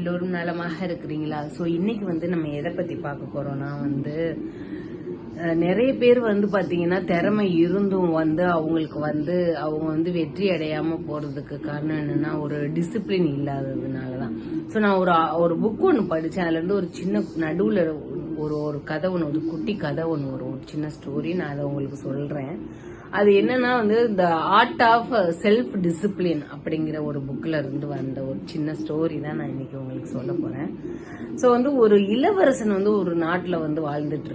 எல்லோரும் நலமாக இருக்கிறீங்களா? ஸோ இன்னைக்கு நம்ம எதை பத்தி பார்க்க போறோம்னா நிறைய பேர் பாத்தீங்கன்னா திறமை இருந்தும் அவங்களுக்கு அவங்க வெற்றி அடையாம போறதுக்கு காரணம் என்னன்னா ஒரு டிசிப்ளின் இல்லாததுனாலதான். ஸோ நான் ஒரு புக் ஒன்று படிச்சேன். அதுல இருந்து ஒரு சின்ன நடுவுல ஒரு கதை ஒன்று, ஒரு குட்டி கதை ஒன்று வரும், ஒரு சின்ன ஸ்டோரி. நான் அதை உங்களுக்கு சொல்றேன். அது என்னன்னா the art of self discipline அப்படிங்கிற ஒரு புக்ல இருந்து வந்த ஒரு சின்ன ஸ்டோரி தான் நான் இன்னைக்கு உங்களுக்கு சொல்ல போறேன். ஸோ ஒரு இளவரசன் ஒரு நாட்டுல வாழ்ந்துட்டு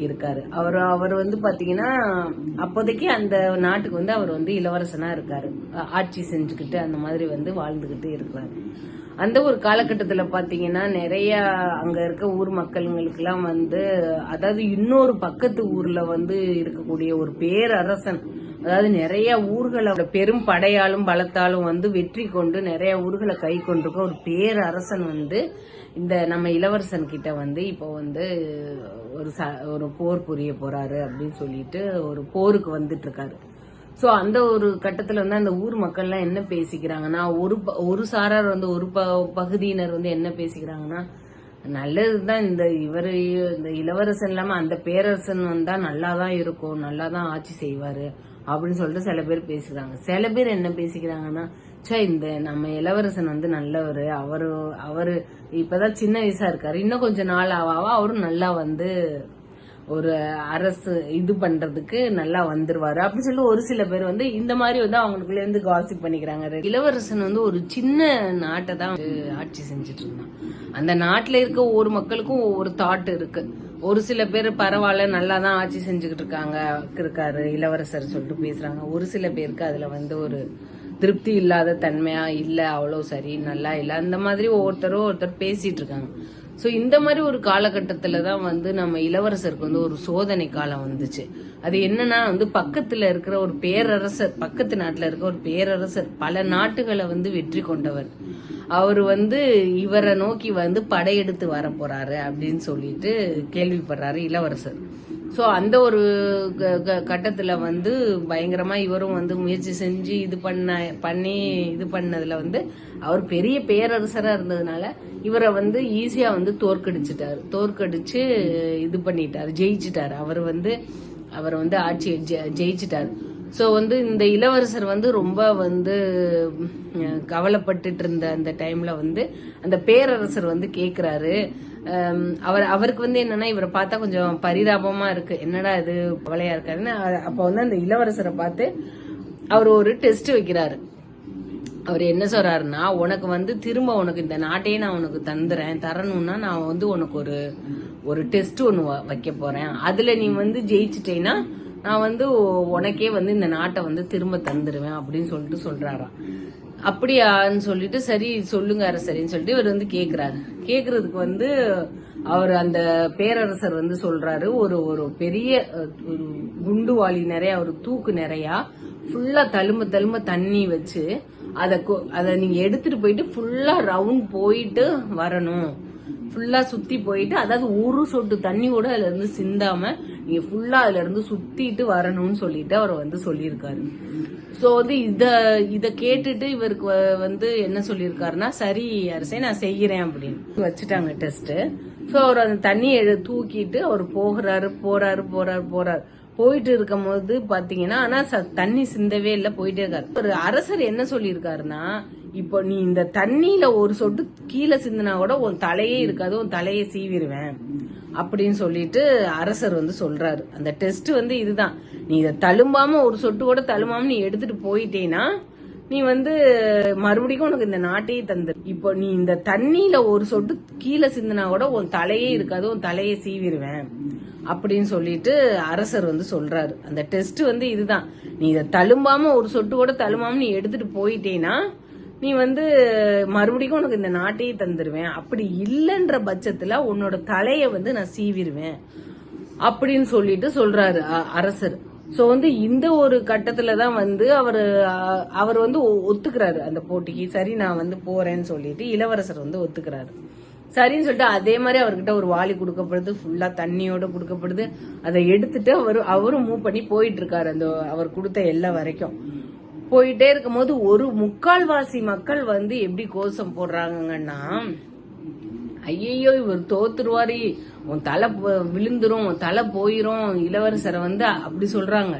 இருக்காரு. அவர் பாத்தீங்கன்னா அப்போதைக்கு அந்த நாட்டுக்கு அவர் இளவரசனா இருக்காரு, ஆட்சி செஞ்சுக்கிட்டு அந்த மாதிரி வாழ்ந்துகிட்டு இருக்கிறாரு. அந்த ஒரு காலகட்டத்துல பாத்தீங்கன்னா நிறைய அங்க இருக்க ஊர் மக்களுங்களுக்கு எல்லாம் அதாவது இன்னொரு பக்கத்து ஊர்ல இருக்கக்கூடிய ஒரு பேரரசன், அதாவது நிறைய ஊர்களை பெரும் படையாலும் பலத்தாலும் வெற்றி கொண்டு நிறைய ஊர்களை கை கொண்டிருக்க ஒரு பேரரசன் இந்த நம்ம இளவரசன் கிட்ட இப்போ ஒரு போர் புரிய போறாரு அப்படின்னு சொல்லிட்டு ஒரு போருக்கு வந்துட்டு இருக்காரு. சோ அந்த ஒரு கட்டத்துல அந்த ஊர் மக்கள்லாம் என்ன பேசிக்கிறாங்கன்னா, ஒரு சாரார் ஒரு பகுதியினர் என்ன பேசிக்கிறாங்கன்னா, நல்லதுதான் இந்த இளவரசன் இல்லாம அந்த பேரரசன் வந்தா நல்லாதான் இருக்கும், நல்லாதான் ஆட்சி செய்வாரு அப்படின்னு சொல்லிட்டு சில பேர் பேசுறாங்க. சில பேர் என்ன பேசிக்கிறாங்கன்னா, இந்த நம்ம இளவரசன் நல்லவரு, அவரு இப்பதான் சின்ன வயசா இருக்காரு, இன்னும் கொஞ்ச நாள் அவரும் நல்லா ஒரு அரசு இது பண்றதுக்கு நல்லா வந்துருவாரு அப்படின்னு சொல்லிட்டு ஒரு சில பேர் இந்த மாதிரி அவங்களுக்குள்ள இருந்து காசிப் பண்ணிக்கிறாங்க. இளவரசன் ஒரு சின்ன நாட்டை தான் ஆட்சி செஞ்சுட்டு இருந்தான். அந்த நாட்டுல இருக்க ஒவ்வொரு மக்களுக்கும் ஒவ்வொரு தாட் இருக்கு. ஒரு சில பேர் பரவாயில்ல நல்லாதான் ஆட்சி செஞ்சுக்கிட்டு இருக்காரு இளவரசர் சொல்லிட்டு பேசுறாங்க. ஒரு சில பேருக்கு அதுல ஒரு திருப்தி இல்லாத தன்மையா, இல்ல அவ்வளவு சரி நல்லா இல்ல, அந்த மாதிரி ஒருத்தர் பேசிட்டு இருக்காங்க. சோ இந்த மாதிரி ஒரு காலகட்டத்துலதான் நம்ம இளவரசருக்கு ஒரு சோதனை காலம் வந்துச்சு. அது என்னன்னா பக்கத்துல இருக்கிற ஒரு பேரரசர், பக்கத்து நாட்டுல இருக்க ஒரு பேரரசர் பல நாட்டுகளை வெற்றி கொண்டவர். அவரு இவரை நோக்கி படையெடுத்து வர போறாரு அப்படின்னு சொல்லிட்டு கேள்விப்படுறாரு இளவரசர். சோ அந்த ஒரு கட்டத்துல பயங்கரமா இவரும் முயற்சி செஞ்சு இது பண்ணதுல அவர் பெரிய பேரரசரா இருந்ததுனால இவரை ஈஸியா தோற்கடிச்சு இது பண்ணிட்டாரு, ஜெயிச்சிட்டாரு. அவர் ஆட்சியை ஜெயிச்சிட்டாரு. சோ இந்த இளவரசர் ரொம்ப கவலைப்பட்டுட்டு இருந்த அந்த டைம்ல அந்த பேரரசர் கேக்குறாரு. அவருக்கு என்னன்னா இவரை பார்த்தா கொஞ்சம் பரிதாபமா இருக்கு, என்னடா இது கவலையா இருக்காருன்னு. அப்ப அந்த இளவரசரை பார்த்து அவர் ஒரு டெஸ்ட் வைக்கிறாரு. அவர் என்ன சொல்றாருன்னா, உனக்கு திரும்ப உனக்கு இந்த நாட்டையே நான் உனக்கு தரணும்னா நான் உனக்கு ஒரு டெஸ்ட் ஒண்ணு வைக்க போறேன். அதுல நீ ஜெயிச்சிட்டேன்னா நான் உனக்கே இந்த நாட்டை திரும்ப தந்துருவேன் அப்படின்னு சொல்லிட்டு சொல்றாராம். அப்படியான்னு சொல்லிட்டு சரி சொல்லுங்க அரசரின்னு சொல்லிட்டு இவர் கேக்குறாரு. கேக்குறதுக்கு அவர் அந்த பேரரசர் சொல்றாரு, ஒரு பெரிய ஒரு குண்டுவாளி நிறைய, ஒரு தூக்கு நிறைய ஃபுல்லா தழும்ப தண்ணி வச்சு அத நீங்க எடுத்துட்டு போயிட்டு ஃபுல்லா ரவுண்ட் போயிட்டு வரணும், ஃபுல்லா சுத்தி போயிட்டு, அதாவது ஒரு சொட்டு தண்ணி கூட அதுல இருந்து சிந்தாம நீங்க ஃபுல்லா அதுல இருந்து சுத்திட்டு வரணும்னு சொல்லிட்டு அவர் சொல்லியிருக்காரு. சோ இத கேட்டுட்டு இவருக்கு என்ன சொல்லியிருக்காருன்னா, சரி அரசே நான் செய்யறேன் அப்படின்னு வச்சுட்டாங்க டெஸ்ட். சோ அவர் அந்த தண்ணியை தூக்கிட்டு அவர் போறாரு. போயிட்டு இருக்கும் போது பாத்தீங்கன்னா ஆனா தண்ணி சிந்தவே இல்ல, போயிட்டே இருக்காரு. ஒரு அரசர் என்ன சொல்லியிருக்காருன்னா, இப்போ நீ இந்த தண்ணியில ஒரு சொட்டு கீழே சிந்தினா கூட உன் தலையே இருக்காது, உன் தலையை சீவிடுவேன் அப்படின்னு சொல்லிட்டு அரசர் சொல்றாரு. அந்த டெஸ்ட் இதுதான், நீ இதை தழும்பாம ஒரு சொட்டு கூட தழும்பாம நீ எடுத்துட்டு போயிட்டேன்னா நீ மறுபடியும் உனக்கு இந்த நாட்டையே தந்து, இப்போ நீ இந்த தண்ணியில ஒரு சொட்டு கீழே சிந்தினா கூட உன் தலையே இருக்காது, உன் தலையை சீவிடுவேன் அப்படின்னு சொல்லிட்டு அரசர் சொல்றாரு. அந்த டெஸ்ட் இதுதான், நீ இதை தழும்பாம ஒரு சொட்டு கூட தழும்பாம நீ எடுத்துட்டு போயிட்டேன்னா நீ மறுபடியும் உனக்கு இந்த நாட்டையே தந்துருவேன், அப்படி இல்லைன்ற பட்சத்துல உன்னோட தலைய நான் சீவிடுவேன் அப்படின்னு சொல்லிட்டு சொல்றாரு அரசர். சோ இந்த ஒரு கட்டத்துலதான் அவர் ஒத்துக்கிறாரு அந்த போட்டிக்கு. சரி நான் போறேன்னு சொல்லிட்டு இளவரசர் ஒத்துக்கிறாரு. சரின்னு சொல்லிட்டு அதே மாதிரி அவர்கிட்ட ஒரு வாளி கொடுக்கப்படுது, ஃபுல்லா தண்ணியோட கொடுக்கப்படுது. அதை எடுத்துட்டு அவரும் மூவ் பண்ணி போயிட்டு இருக்காரு அந்த அவர் கொடுத்த எல்லா வரைக்கும். போயிட்டே இருக்கும் போது ஒரு முக்கால்வாசி மக்கள் எப்படி கோஷம் போடுறாங்கன்னா, ஐயோ இவர் தோத்துருவாரு, உன் தலை விழுந்துரும், உன் தலை போயிரும், இளவரசரை வந்து அப்படி சொல்றாங்க.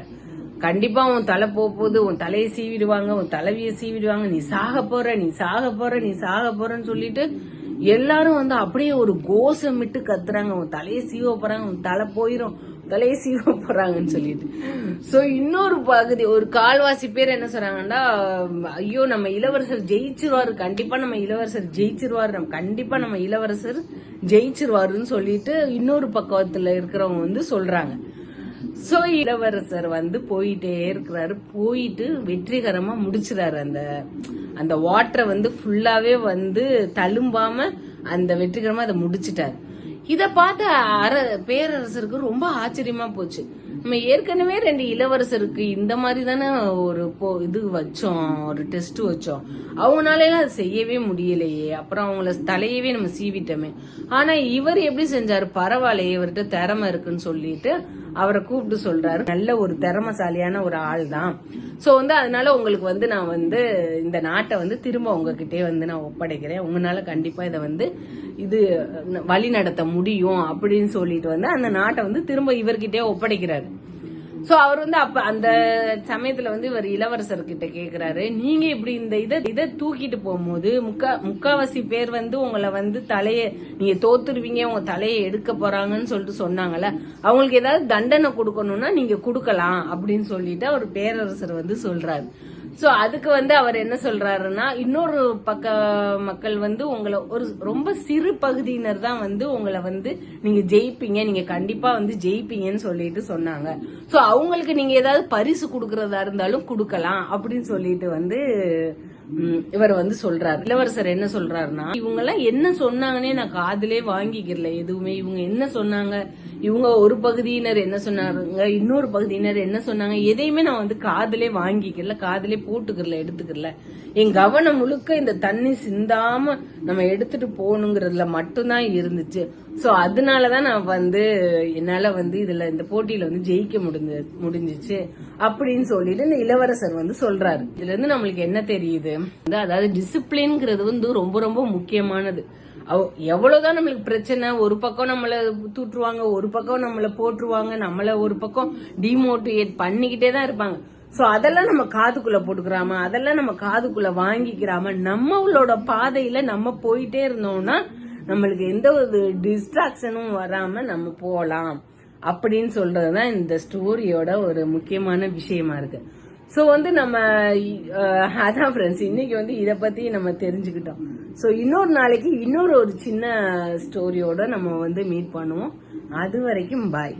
கண்டிப்பா உன் தலை போகுது, உன் தலையை சீவிடுவாங்க, உன் தலைவிய சீவிடுவாங்க, நீ சாக போற, நீ சாக போற, நீ சாக போறன்னு சொல்லிட்டு எல்லாரும் வந்து அப்படியே ஒரு கோஷமிட்டு கத்துறாங்க. உன் தலையை சீவ போறாங்க, உன் தலை போயிரும், தலையை சீவ போறாங்கன்னு சொல்லிட்டு. சோ இன்னொரு பகுதி ஒரு கால்வாசி பேர் என்ன சொல்றாங்கன்னா, ஐயோ நம்ம இளவரசர் ஜெயிச்சிருவாரு, கண்டிப்பா நம்ம இளவரசர் ஜெயிச்சிருவாரு, கண்டிப்பா நம்ம இளவரசர் ஜெயிச்சிருவாருன்னு சொல்லிட்டு இன்னொரு பக்கத்துல இருக்கிறவங்க வந்து சொல்றாங்க. சோ இளவரசர் வந்து போயிட்டே இருக்கிறாரு, போயிட்டு வெற்றிகரமா முடிச்சிடாரு. அந்த வாட்டரை வந்து ஃபுல்லாவே வந்து தழும்பாம அந்த வெற்றிகரமா அதை முடிச்சிட்டாரு. இத பார்த்த பேரரசருக்கு ரொம்ப ஆச்சரியமா போச்சு. நம்ம ஏற்கனவே 2 இளவரசருக்கு இந்த மாதிரி தானே ஒரு இது வச்சோம், ஒரு டெஸ்ட் வச்சோம், அவங்களால அது செய்யவே முடியலையே, அப்புறம் அவங்கள தலையவே நம்ம சீவிட்டோமே. ஆனா இவர் எப்படி செஞ்சாரு, பரவாயில்லையே இவர்கிட்ட திறமை இருக்குன்னு சொல்லிட்டு அவரை கூப்பிட்டு சொல்றாரு, நல்ல ஒரு திறமைசாலியான ஒரு ஆள் தான். சோ வந்து அதனால உங்களுக்கு வந்து நான் வந்து இந்த நாட்டை வந்து திரும்ப உங்ககிட்டே வந்து நான் ஒப்படைக்கிறேன், உங்களால கண்டிப்பா இதை வந்து இது வழி நடத்த முடியும் அப்படின்னு சொல்லிட்டு வந்து அந்த நாட்டை வந்து திரும்ப இவர்கிட்டே ஒப்படைக்கிறாரு. சோ அவர் வந்து அப்ப அந்த சமயத்துல வந்து இவர் இளவரசர் கிட்ட கேக்குறாரு, நீங்க இப்படி இந்த இதை தூக்கிட்டு போகும்போது முக்காவாசி பேர் வந்து உங்களை வந்து நீங்க தோத்துருவீங்க, உங்க தலையை எடுக்க போறாங்கன்னு சொல்லிட்டு சொன்னாங்கல்ல, அவங்களுக்கு ஏதாவது தண்டனை கொடுக்கணும்னா நீங்க கொடுக்கலாம் அப்படின்னு சொல்லிட்டு அவர் பேரரசர் வந்து சொல்றாரு. சோ அதுக்கு வந்து அவர் என்ன சொல்றாருன்னா, இன்னொரு பக்க மக்கள் வந்து உங்களை ஒரு ரொம்ப சிறு பகுதியினர் தான் வந்து உங்களை வந்து நீங்க ஜெயிப்பீங்க, நீங்க கண்டிப்பா வந்து ஜெயிப்பீங்கன்னு சொல்லிட்டு சொன்னாங்க. சோ அவங்களுக்கு நீங்க ஏதாவது பரிசு கொடுக்கறதா இருந்தாலும் கொடுக்கலாம் அப்படின்னு சொல்லிட்டு வந்து இவர் வந்து சொல்றாரு. இளவரசர் என்ன சொல்றாருன்னா, இவங்க எல்லாம் என்ன சொன்னாங்கன்னே நான் காதுலே வாங்கிக்கிறல எதுவுமே. இவங்க என்ன சொன்னாங்க, இவங்க ஒரு பகுதியினர் என்ன சொன்னாங்க, இன்னொரு பகுதியினர் என்ன சொன்னாங்க, எதையுமே நான் வந்து காதுலே வாங்கிக்கல, காதுலே போட்டுக்கிறல, எடுத்துக்கல. என் கவனம் முழுக்க இந்த தண்ணி சிந்தாம நம்ம எடுத்துட்டு போகணுங்கிறதுல மட்டும்தான் இருந்துச்சு. சோ அதனாலதான் நான் வந்து என்னால வந்து இதுல இந்த போட்டியில வந்து ஜெயிக்க முடிஞ்சிச்சு அப்படின்னு சொல்லிட்டு இந்த இளவரசர் வந்து சொல்றாரு. இதுல இருந்து நம்மளுக்கு என்ன தெரியுது, அதாவது டிசிப்ளின்ங்கிறது வந்து ரொம்ப ரொம்ப முக்கியமானது. எவ்வளவுதான் நம்மளுக்கு பிரச்சனை, ஒரு பக்கம் நம்மள தூற்றுவாங்க, ஒரு பக்கம் நம்மள போட்டுருவாங்க, நம்மள ஒரு பக்கம் டிமோட்டிவேட் பண்ணிக்கிட்டே தான் இருப்பாங்க. சோ அதெல்லாம் நம்ம காதுக்குள்ள போட்டுக்கிறாம, அதெல்லாம் நம்ம காதுக்குள்ள வாங்கிக்கிறாம, நம்மளோட பாதையில நம்ம போயிட்டே இருந்தோம்னா நம்மளுக்கு எந்த ஒரு டிஸ்ட்ராக்ஷனும் வராம நம்ம போலாம் அப்படின்னு சொல்றதுதான் இந்த ஸ்டோரியோட ஒரு முக்கியமான விஷயமா இருக்கு. சோ வந்து நம்ம அதான் ஃப்ரெண்ட்ஸ், இன்னைக்கு வந்து இத பத்தி நம்ம தெரிஞ்சுக்கிட்டோம். சோ இன்னொரு நாளைக்கு இன்னொரு ஒரு சின்ன ஸ்டோரியோட நம்ம வந்து மீட் பண்ணுவோம். அது வரைக்கும் பாய்.